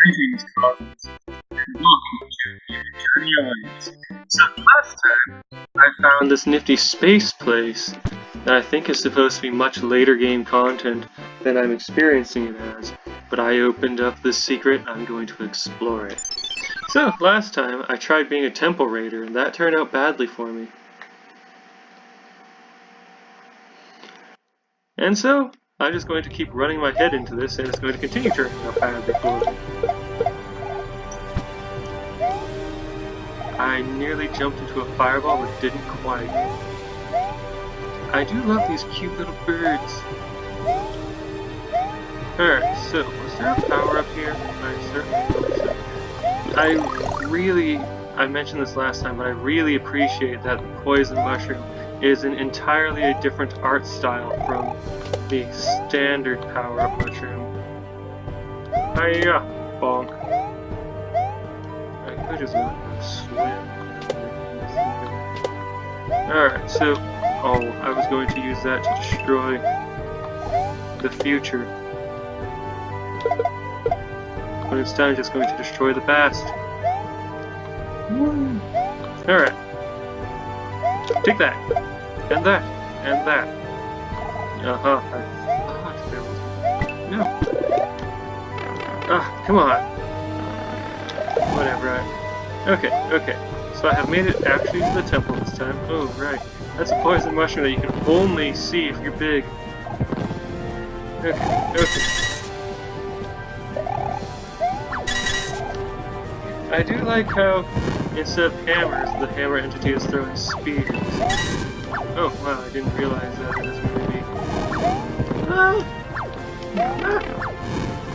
Greetings, colleagues, and welcome to Journey Alliance. So last time, I found this nifty space place that I think is supposed to be much later game content than I'm experiencing it as, but I opened up this secret and I'm going to explore it. So last time, I tried being a temple raider and that turned out badly for me. And so, I'm just going to keep running my head into this and it's going to continue turning out badly for me. I nearly jumped into a fireball but didn't quite. I do love these cute little birds. Alright, so was there a power up here? I certainly hope so. I mentioned this last time, but I really appreciate that the poison mushroom is an entirely different art style from the standard power-up mushroom. Hiya! Bonk. I could just go swim. Alright, so... Oh, I was going to use that to destroy the future. But instead I'm just going to destroy the past. Alright. Take that! And that! And that! Uh-huh. I thought there was... No! Ah, come on! Whatever, Okay. So I have made it actually to the temple this time. Oh, right. That's a poison mushroom that you can only see if you're big. Okay. I do like how, instead of hammers, the hammer entity is throwing spears. Oh, wow, I didn't realize that in this movie.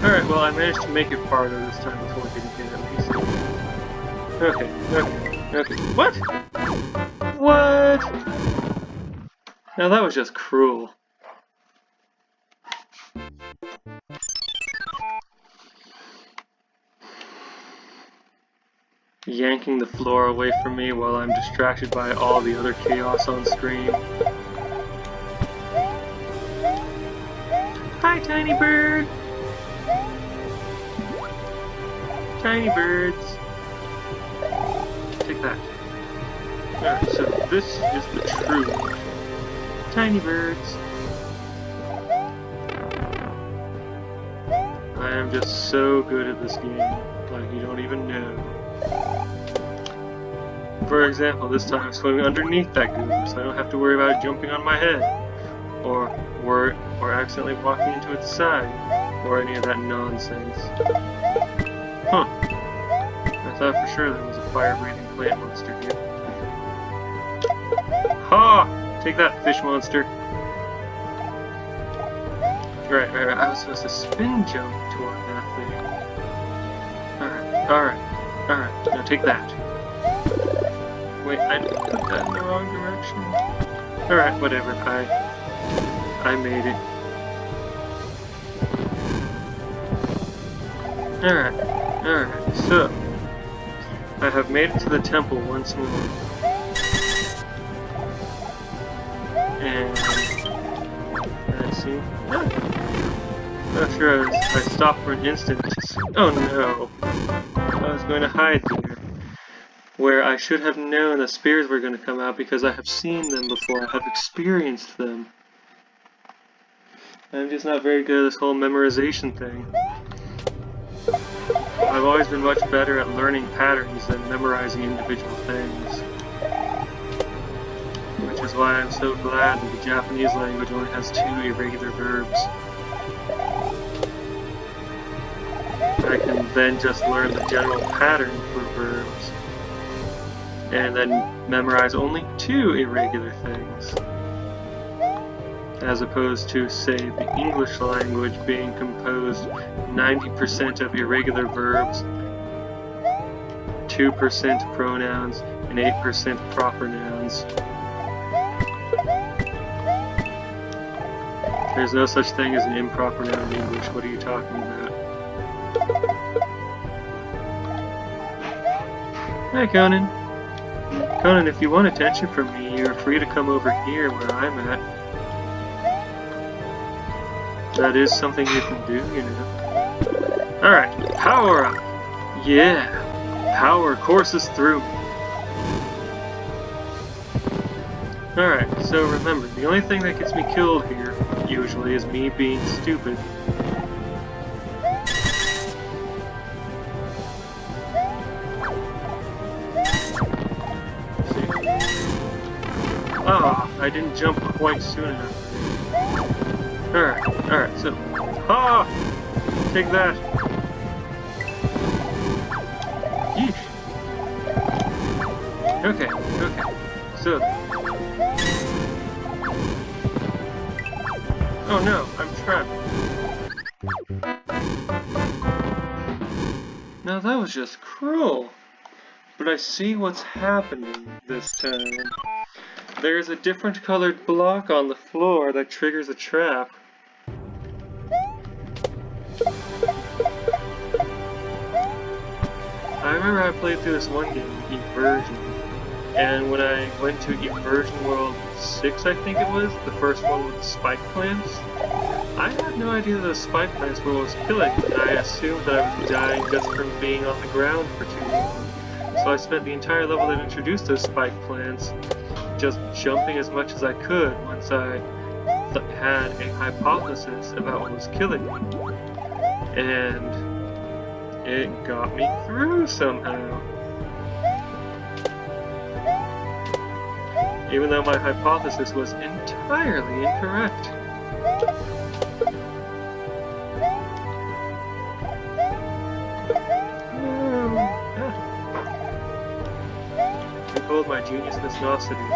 Alright, well, I managed to make it farther this time before getting hit at least. Okay. What? What? Now that was just cruel. Yanking the floor away from me while I'm distracted by all the other chaos on screen. Hi, tiny bird! Tiny birds! Take that. Alright, so this is the truth. Tiny birds. I am just so good at this game, like you don't even know. For example, this time I'm swimming underneath that goo, so I don't have to worry about it jumping on my head, or accidentally walking into its side, or any of that nonsense. Huh. I thought for sure there was a fire-breathing plant monster here. Ha! Take that, fish monster. Right. I was supposed to spin jump toward that thing. Alright. Now take that. Wait, I put that in the wrong direction. Alright, whatever. I made it. Alright, so I have made it to the temple once more. And let's see. Not sure I stopped for an instant. Oh no! I was going to hide there. Where I should have known the spears were going to come out because I have seen them before. I have experienced them. I'm just not very good at this whole memorization thing. I've always been much better at learning patterns than memorizing individual things. Which is why I'm so glad that the Japanese language only has 2 irregular verbs. I can then just learn the general pattern for verbs, and then memorize only 2 irregular things. As opposed to, say, the English language being composed 90% of irregular verbs, 2% pronouns, and 8% proper nouns. There's no such thing as an improper noun in English. What are you talking about? Hi, Conan. Conan, if you want attention from me, you're free to come over here where I'm at. That is something you can do, you know. Alright, power up! Yeah! Power courses through me. Alright, so remember, the only thing that gets me killed here, usually, is me being stupid. See? Ah, I didn't jump quite soon enough. Alright, so... Ah! Take that! Yeesh! Okay, so... Oh no, I'm trapped. Now that was just cruel. But I see what's happening this time. There's a different colored block on the floor that triggers a trap. I remember I played through this one game, Eversion, and when I went to Eversion World 6, I think it was, the first one with the spike plants, I had no idea that the spike plants were what was killing me, and I assumed that I was dying just from being on the ground for too long. So I spent the entire level that introduced those spike plants just jumping as much as I could once I had a hypothesis about what was killing me. And it got me through somehow. Even though my hypothesis was entirely incorrect. Behold my genius viscosity.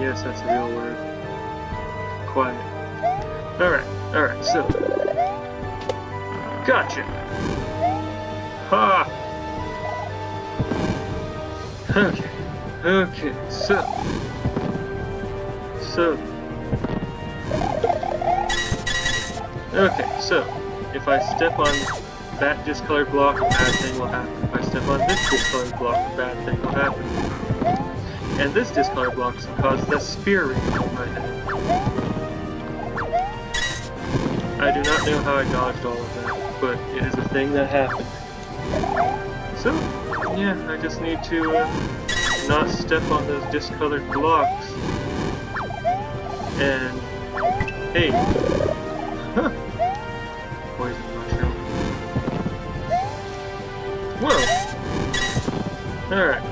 Yes, that's a real word. Quiet. Alright, so... Gotcha! Ha! Okay, so... Okay, so... If I step on that discolored block, a bad thing will happen. If I step on this discolored block, a bad thing will happen. And this discolored block causes that spear ring in my head. I do not know how I dodged all of that, but it is a thing that happened. So, yeah, I just need to not step on those discolored blocks. And, hey, huh, poison mushroom. Whoa! Alright,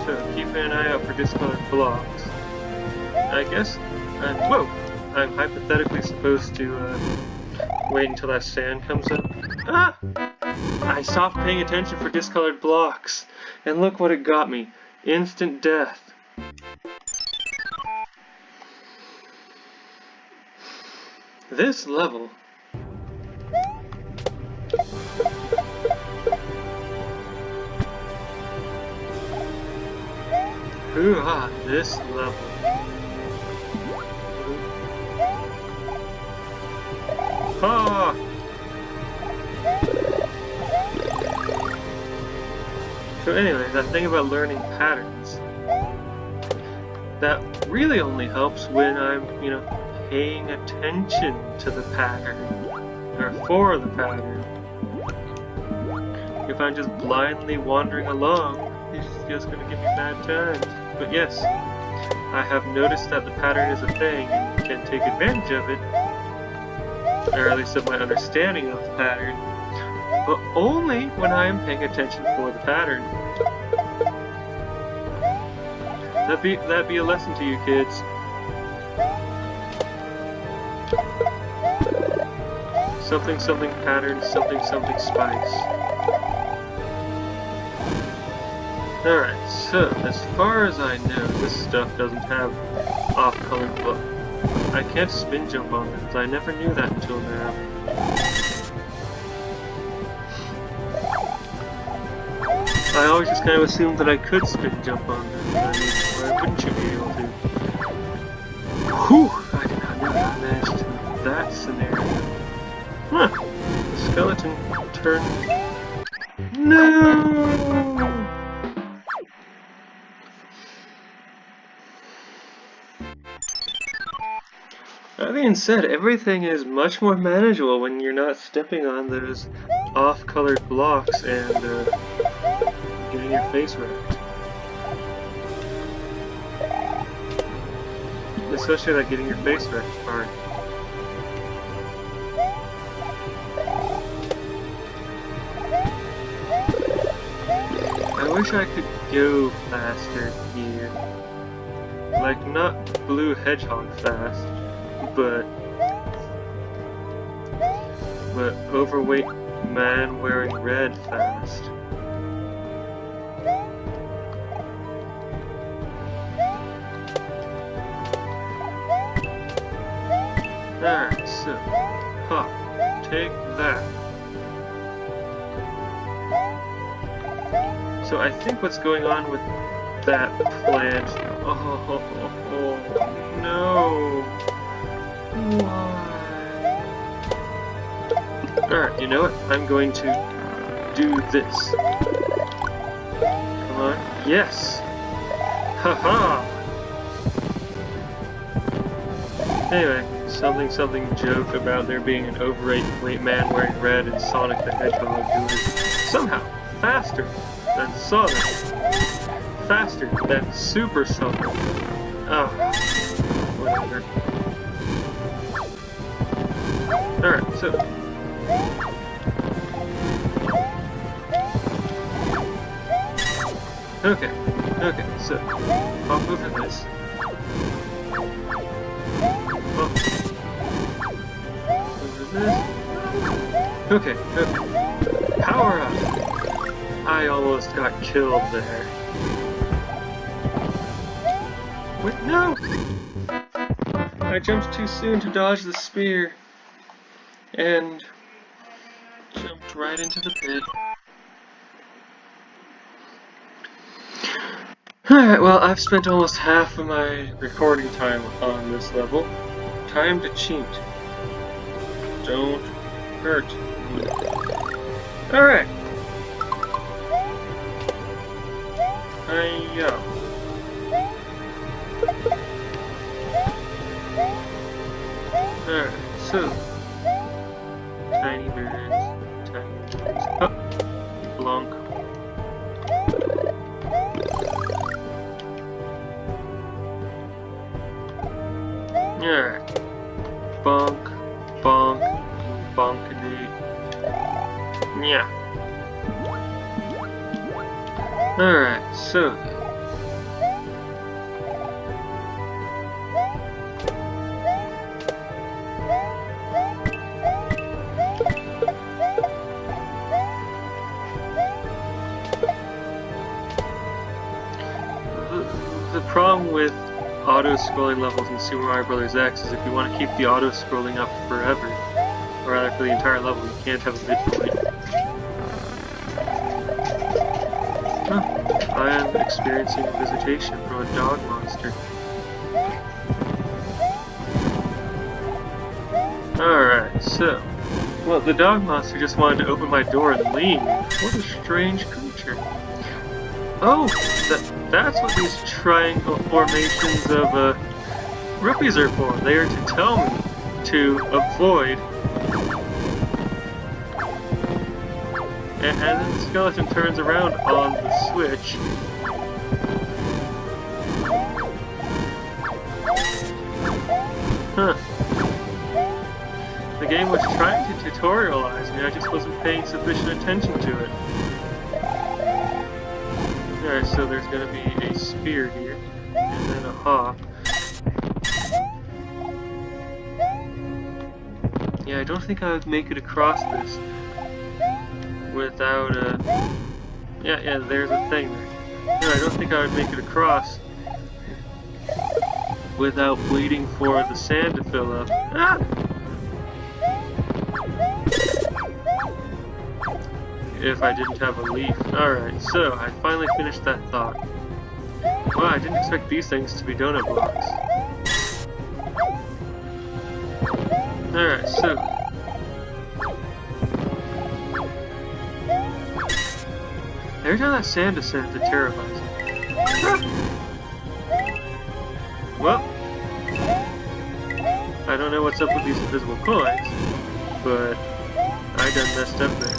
so keeping an eye out for discolored blocks. I guess, whoa! I'm hypothetically supposed to wait until that sand comes up. Ah! I stopped paying attention for discolored blocks, and look what it got me. Instant death. This level... Hoo-ha, this level. Ah! So anyway, that thing about learning patterns, that really only helps when I'm, paying attention to the pattern, or for the pattern. If I'm just blindly wandering along, it's just going to give me bad times. But yes, I have noticed that the pattern is a thing and can take advantage of it, or at least of my understanding of the pattern, but only when I am paying attention for the pattern. That'd be a lesson to you kids. Something something pattern, something something spice. Alright, so as far as I know, this stuff doesn't have off-colored block. I can't spin jump on them, I never knew that until now. I always just kind of assumed that I could spin jump on them. I mean, why wouldn't you be able to? Whew! I did not know how I managed that scenario. Huh! The skeleton turned... No! being said, everything is much more manageable when you're not stepping on those off-colored blocks and getting your face wrecked. Especially that getting your face wrecked part. I wish I could go faster here. Like, not blue hedgehog fast, but overweight man wearing red fast. Alright, so, take that. So I think what's going on with that plant... Oh no! Why? Alright, you know what? I'm going to do this. Come on. Yes! Haha! Anyway, something joke about there being an overweight man wearing red and Sonic the Hedgehog who is somehow faster than Sonic. Faster than Super Sonic. Whatever. Alright, so... Okay, so... Hop over this. Hop over this. Okay. Power up! I almost got killed there. Wait, no! I jumped too soon to dodge the spear. And jumped right into the pit. Alright, well, I've spent almost half of my recording time on this level. Time to cheat. Don't hurt me. Alright. Hi-yo. Alright, so... Tiny birds. Oh! Blonk. Alright. Bonk. Bonk. Bonkity. Yeah. Alright, so... The problem with auto-scrolling levels in Super Mario Bros. X is if you want to keep the auto-scrolling up forever, or rather for the entire level, you can't have a midpoint. I am experiencing a visitation from a dog monster. Alright, so... Well, the dog monster just wanted to open my door and leave. What a strange creature. Oh! That's what these triangle formations of rupees are for. They are to tell me to avoid. And then the skeleton turns around on the switch. Huh. The game was trying to tutorialize me, I just wasn't paying sufficient attention to it. Alright, so there's gonna be a spear here, and then a hop. Yeah, I don't think I would make it across this without yeah, there's a thing there. No, I don't think I would make it across without waiting for the sand to fill up. Ah! If I didn't have a leaf. Alright, so I finally finished that thought. Wow, I didn't expect these things to be donut blocks. Alright, so... Every time that sand descends, it terrifies me. Ah! Well... I don't know what's up with these invisible coins, but I done messed up there.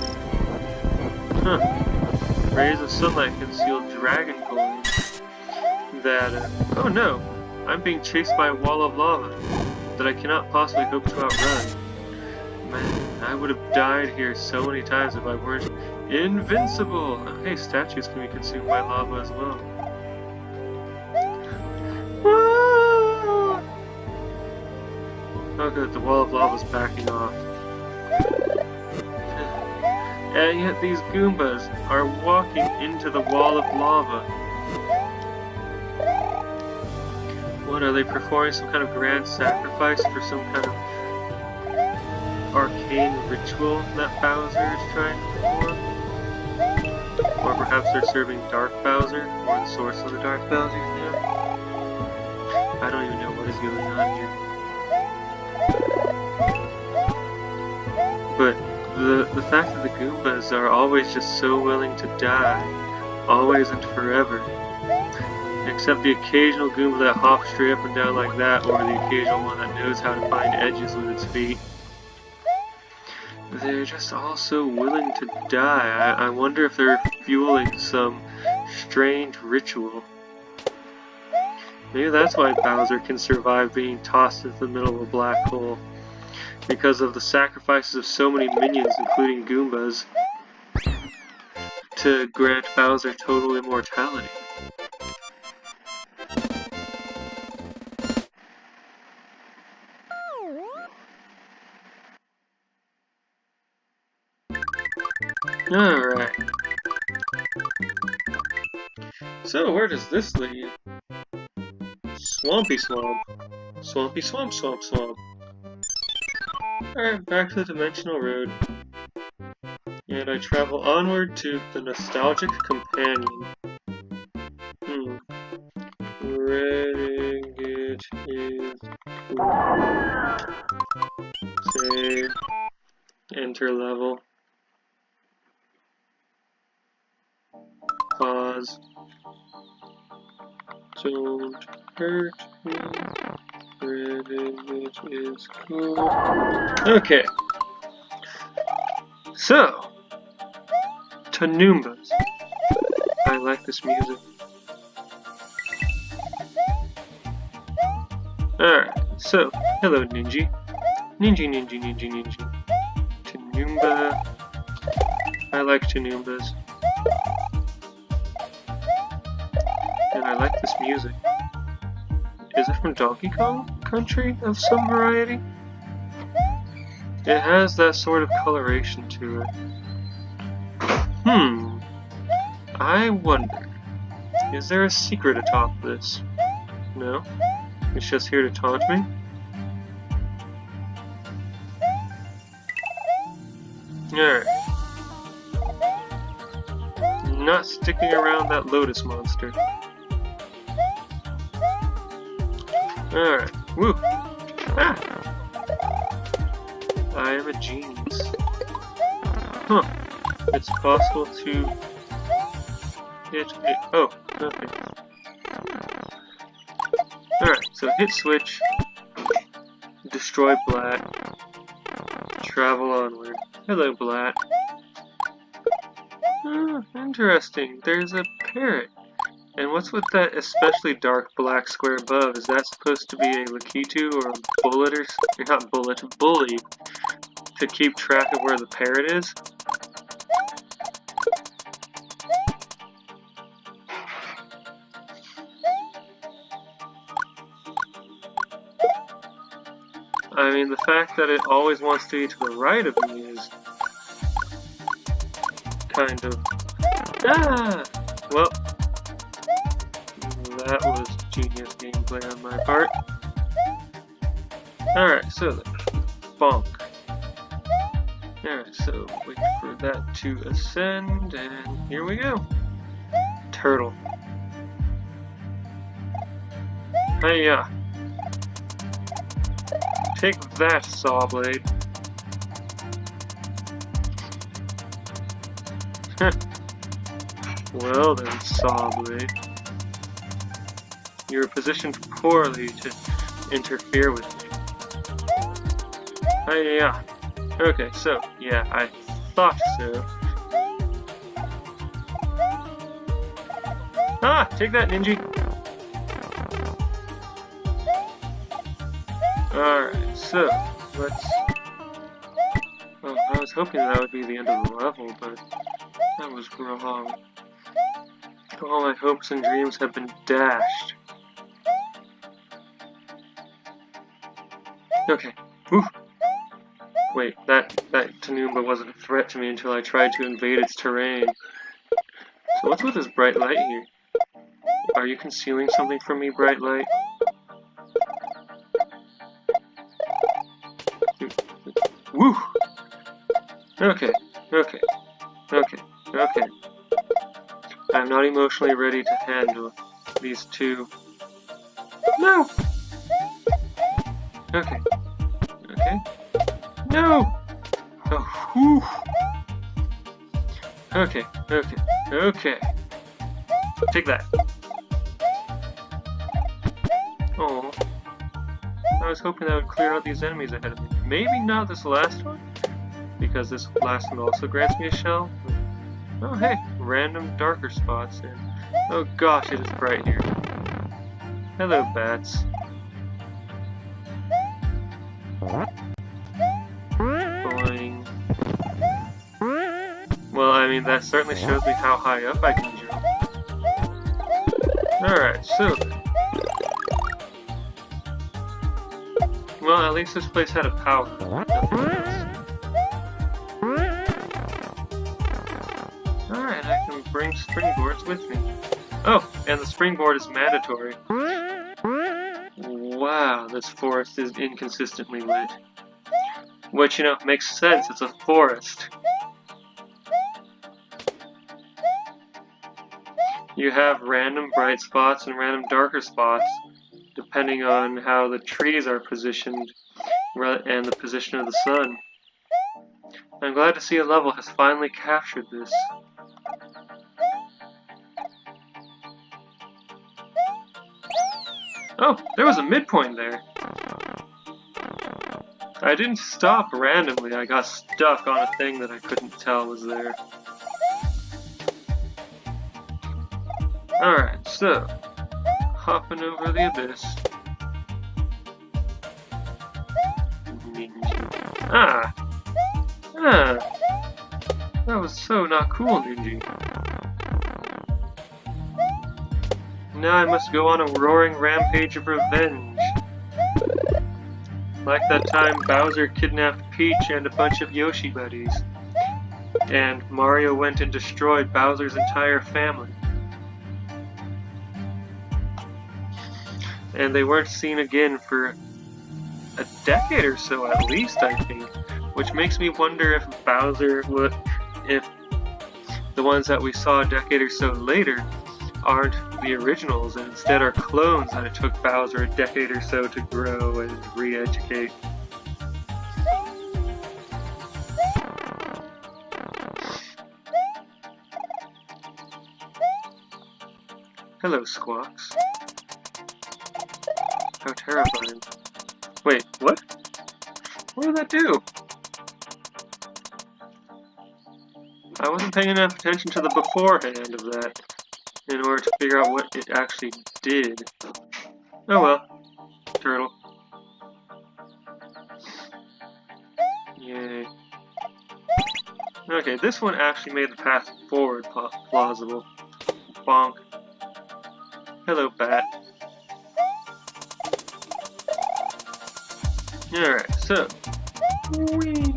Huh. Rays of sunlight conceal dragon coins. Oh no! I'm being chased by a wall of lava that I cannot possibly hope to outrun. Man, I would have died here so many times if I weren't invincible! Hey, statues can be consumed by lava as well. Oh good, the wall of lava is backing off. And yet these Goombas are walking into the wall of lava. What, are they performing some kind of grand sacrifice for some kind of arcane ritual that Bowser is trying to perform? Or perhaps they're serving Dark Bowser, or the source of the Dark Bowser, you know? I don't even know what is going on here. But the fact that the Goombas are always just so willing to die, always and forever, except the occasional Goomba that hops straight up and down like that, or the occasional one that knows how to find edges with its feet. They're just all so willing to die. I wonder if they're fueling some strange ritual. Maybe that's why Bowser can survive being tossed into the middle of a black hole. Because of the sacrifices of so many minions, including Goombas, to grant Bowser total immortality. Alright. So, where does this lead? Swampy Swamp. Swampy Swamp Swamp Swamp. Alright, back to the Dimensional Road. And I travel onward to the Nostalgic Companion. Reading it is cool. Save. Enter level. Pause. Don't hurt me. Reading it is cool. Okay. So, Tanoombas. I like this music. Alright, so, hello Ninji. Ninji. Tanoomba. I like Tanoombas. And I like this music. Is it from Donkey Kong Country of some variety? It has that sort of coloration to it. I wonder, is there a secret atop this? No? It's just here to taunt me? Alright. Not sticking around that Lotus monster. Alright. Woo! Ah! I am a genius. Huh. It's possible to hit it. Oh, nothing. Alright, so hit switch. Destroy Blat. Travel onward. Hello, Blat. Oh, interesting. There's a parrot. And what's with that especially dark black square above? Is that supposed to be a Lakitu or a bullet or not bullet, bully to keep track of where the parrot is? I mean, the fact that it always wants to be to the right of me is kind of... Ah! Well, that was genius gameplay on my part. Alright, so then, bonk. Alright, so wait for that to ascend, and here we go. Turtle. Hiya. Take that, Sawblade. Well then, Sawblade. You were positioned poorly to interfere with me. Yeah. Okay, so, yeah, I thought so. Ah! Take that, Ninja! Alright, so, let's... Oh, I was hoping that would be the end of the level, but that was wrong. All my hopes and dreams have been dashed. Okay. Whew. Wait, that Tanumba wasn't a threat to me until I tried to invade its terrain. So what's with this bright light here? Are you concealing something from me, bright light? Woo! Okay, okay, okay, okay. I'm not emotionally ready to handle these two. No! Okay. Okay. No! Oh, whew. Okay, okay, okay. Take that. Oh. I was hoping that would clear out these enemies ahead of me. Maybe not this last one, because this last one also grants me a shell. But, oh hey, random darker spots, and oh gosh, it is bright here. Hello, bats. Boing. Well, I mean, that certainly shows me how high up I can jump. Alright, so... Well, at least this place had a power. Alright, I can bring springboards with me. Oh, and the springboard is mandatory. Wow, this forest is inconsistently lit. Which, you know, makes sense, it's a forest. You have random bright spots and random darker spots, depending on how the trees are positioned and the position of the sun. I'm glad to see a level has finally captured this. Oh, there was a midpoint there. I didn't stop randomly, I got stuck on a thing that I couldn't tell was there. Alright, so, hopping over the abyss. Ah! Ah! That was so not cool, Ninja. Now I must go on a roaring rampage of revenge. Like that time Bowser kidnapped Peach and a bunch of Yoshi buddies. And Mario went and destroyed Bowser's entire family. And they weren't seen again for a decade or so at least, I think. Which makes me wonder if if the ones that we saw a decade or so later aren't the originals and instead are clones that it took Bowser a decade or so to grow and re-educate. Hello, Squawks. How terrifying. Wait, what? What did that do? I wasn't paying enough attention to the beforehand of that in order to figure out what it actually did. Oh well. Turtle. Yay. Okay, this one actually made the path forward plausible. Bonk. Hello, bat. Alright, so. Whee!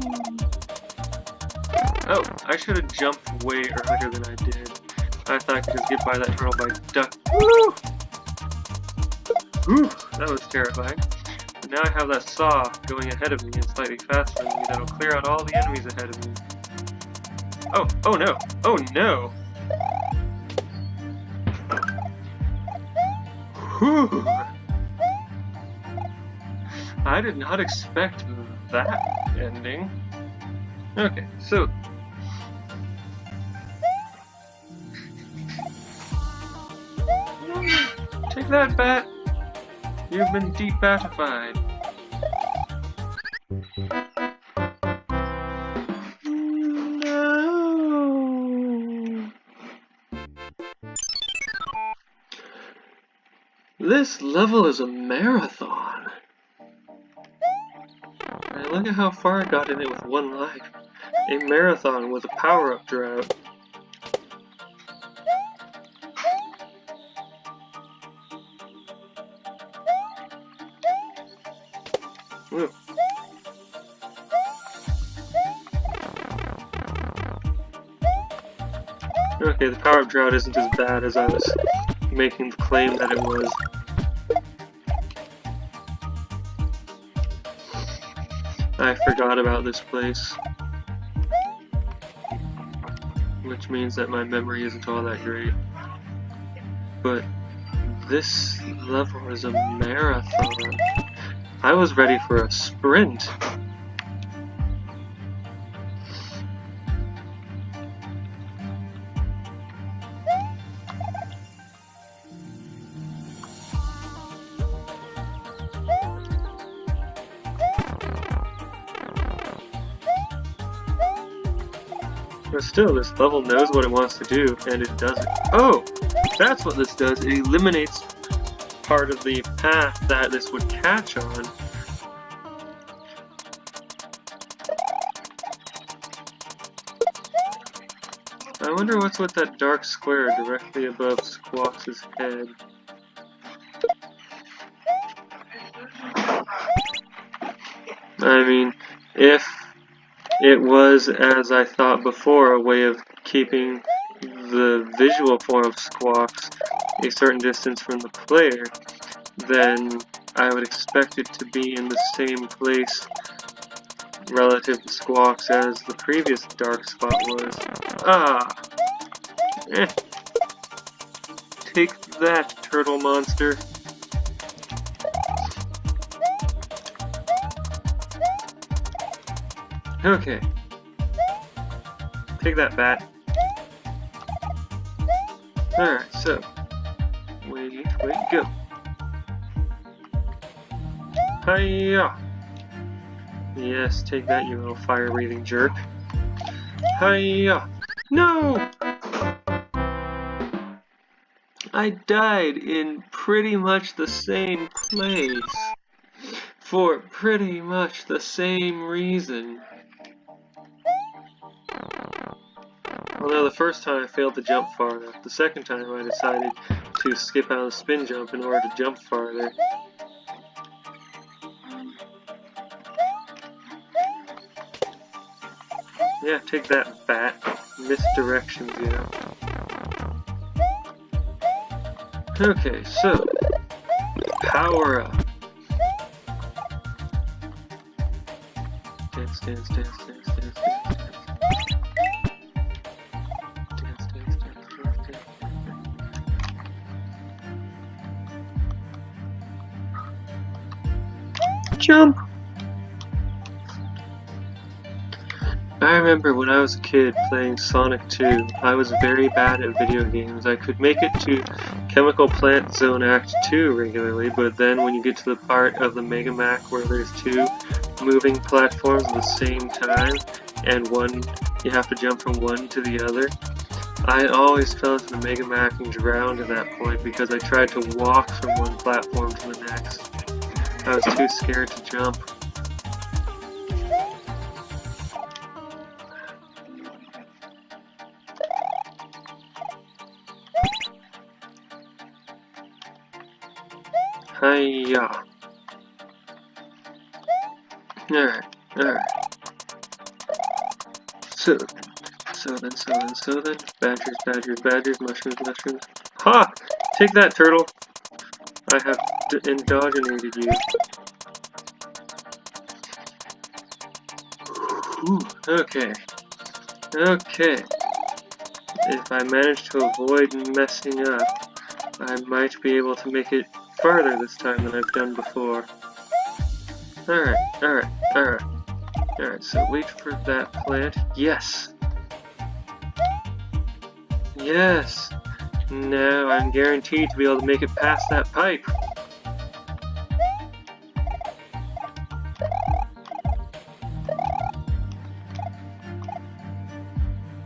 Oh, I should have jumped way earlier than I did. I thought I could just get by that turtle by duck. Woo! Whew, that was terrifying. But now I have that saw going ahead of me and slightly faster than me that'll clear out all the enemies ahead of me. Oh, oh no! Oh no! Whew! I did not expect that ending. Okay, so... Take that, bat! You've been de-batified. This level is a marathon. And look at how far I got in it with one life. A marathon with a power-up drought. Ooh. Okay, the power-up drought isn't as bad as I was making the claim that it was. I forgot about this place. Which means that my memory isn't all that great. But this level is a marathon. I was ready for a sprint. But still, this level knows what it wants to do, and it does it. Oh! That's what this does. It eliminates part of the path that this would catch on. I wonder what's with that dark square directly above Squawks' head. I mean, if it was, as I thought before, a way of keeping the visual form of Squawks a certain distance from the player, then I would expect it to be in the same place relative to Squawks as the previous dark spot was. Ah! Eh. Take that, turtle monster. Okay. Take that, bat. Alright, so. Wait, go. Hiya! Yes, take that, you little fire-breathing jerk. Hiya! No! I died in pretty much the same place. For pretty much the same reason. Although the first time I failed to jump far enough, the second time I decided to skip out of the spin jump in order to jump farther. Yeah, take that, bat. Misdirections, you know. Okay, so power up. Dance, dance, dance, dance, dance, dance, dance. Dance, dance, dance, dance, dance. Jump! I remember when I was a kid playing Sonic 2, I was very bad at video games. I could make it to Chemical Plant Zone Act 2 regularly, but then when you get to the part of the Mega Mac where there's two moving platforms at the same time, and you have to jump from one to the other, I always fell into the Mega Mac and drowned at that point because I tried to walk from one platform to the next. I was too scared to jump. Hiya. Alright. So then. Badgers, mushrooms. Ha! Take that, turtle. I have endogenated you. Ooh, okay. If I manage to avoid messing up, I might be able to make it farther this time than I've done before. Alright, so wait for that plant. Yes! Now I'm guaranteed to be able to make it past that pipe.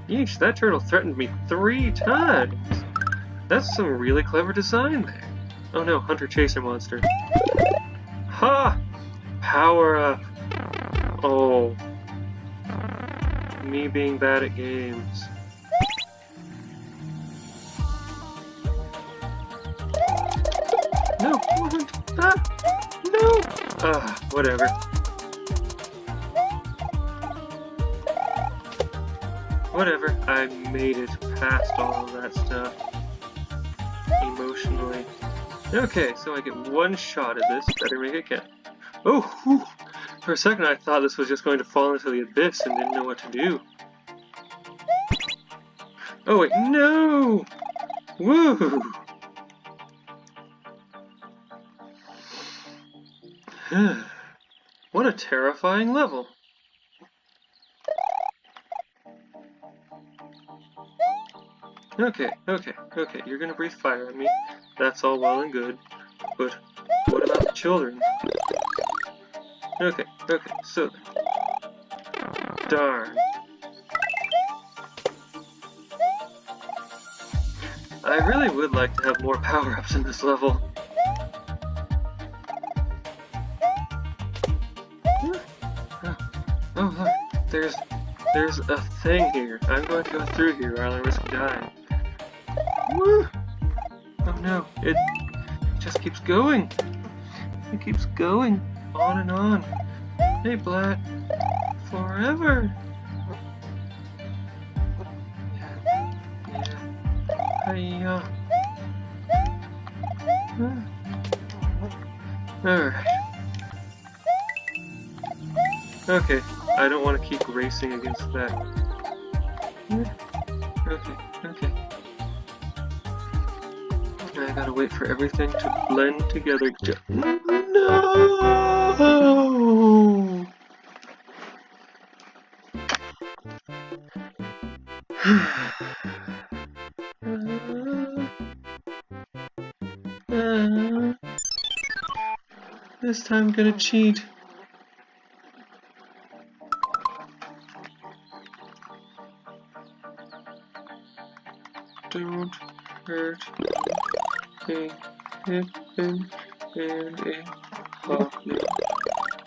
Yeesh, that turtle threatened me 3 times! That's some really clever design there. Oh no, Hunter Chaser Monster. Ha! Power up! Oh. Me being bad at games. No! Ah! No! Ah, whatever. Whatever, I made it past all of that stuff. Emotionally. Okay, so I get one shot at this. Better make it count. Oh, whew. For a second I thought this was just going to fall into the abyss and didn't know what to do. Oh wait, no! Woo! What a terrifying level. Okay, you're gonna breathe fire at me. That's all well and good. But what about the children? Okay, so then. Darn. I really would like to have more power-ups in this level. Oh look, there's a thing here. I'm going to go through here or I'll risk dying. Woo! Oh no, it just keeps going. It keeps going on and on. Hey Blat, forever. Yeah. Alright. Okay, I don't want to keep racing against that. Okay. I gotta wait for everything to blend together. No! This time I'm gonna cheat. Don't hurt a hippin' and a hoppin'.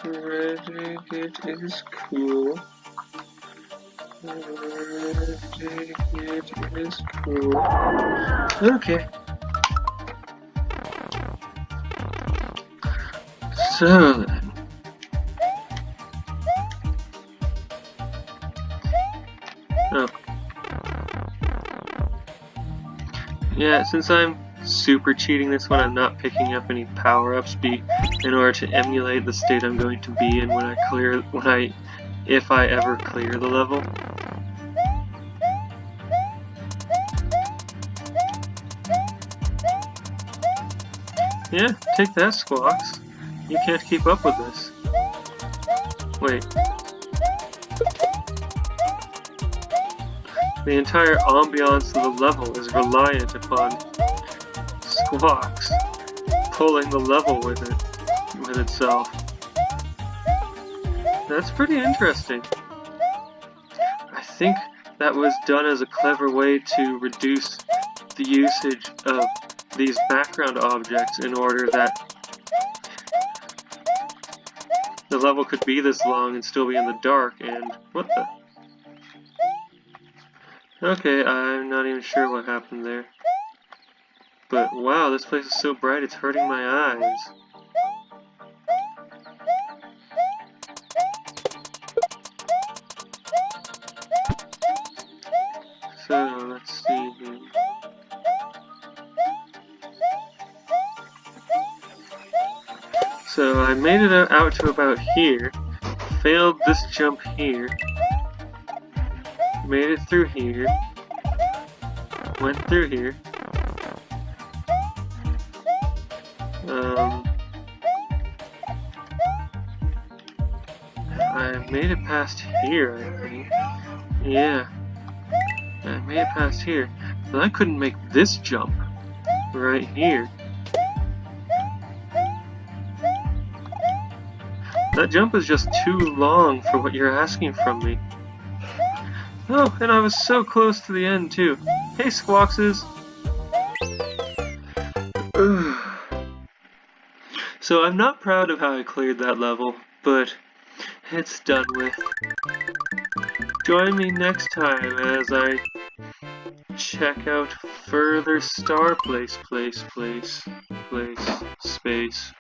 Ready, it is cool. Ready, it is cool. Okay. So then. Oh. Yeah, since I'm super cheating this one, I'm not picking up any power-ups in order to emulate the state I'm going to be in when if I ever clear the level. Yeah, take that, Squawks. You can't keep up with this. Wait. The entire ambiance of the level is reliant upon Squawks pulling the level with itself. That's pretty interesting. I think that was done as a clever way to reduce the usage of these background objects in order that the level could be this long and still be in the dark, and what the? Okay, I'm not even sure what happened there. But wow, this place is so bright it's hurting my eyes. So, let's see here. So I made it out to about here, failed this jump here, made it through here, went through here, I made it past here, I think. Yeah, I made it past here, but I couldn't make this jump right here. That jump is just too long for what you're asking from me. Oh, and I was so close to the end too. Hey, Squawkses! Ugh. So I'm not proud of how I cleared that level, but it's done with. Join me next time as I check out further Star Place, space.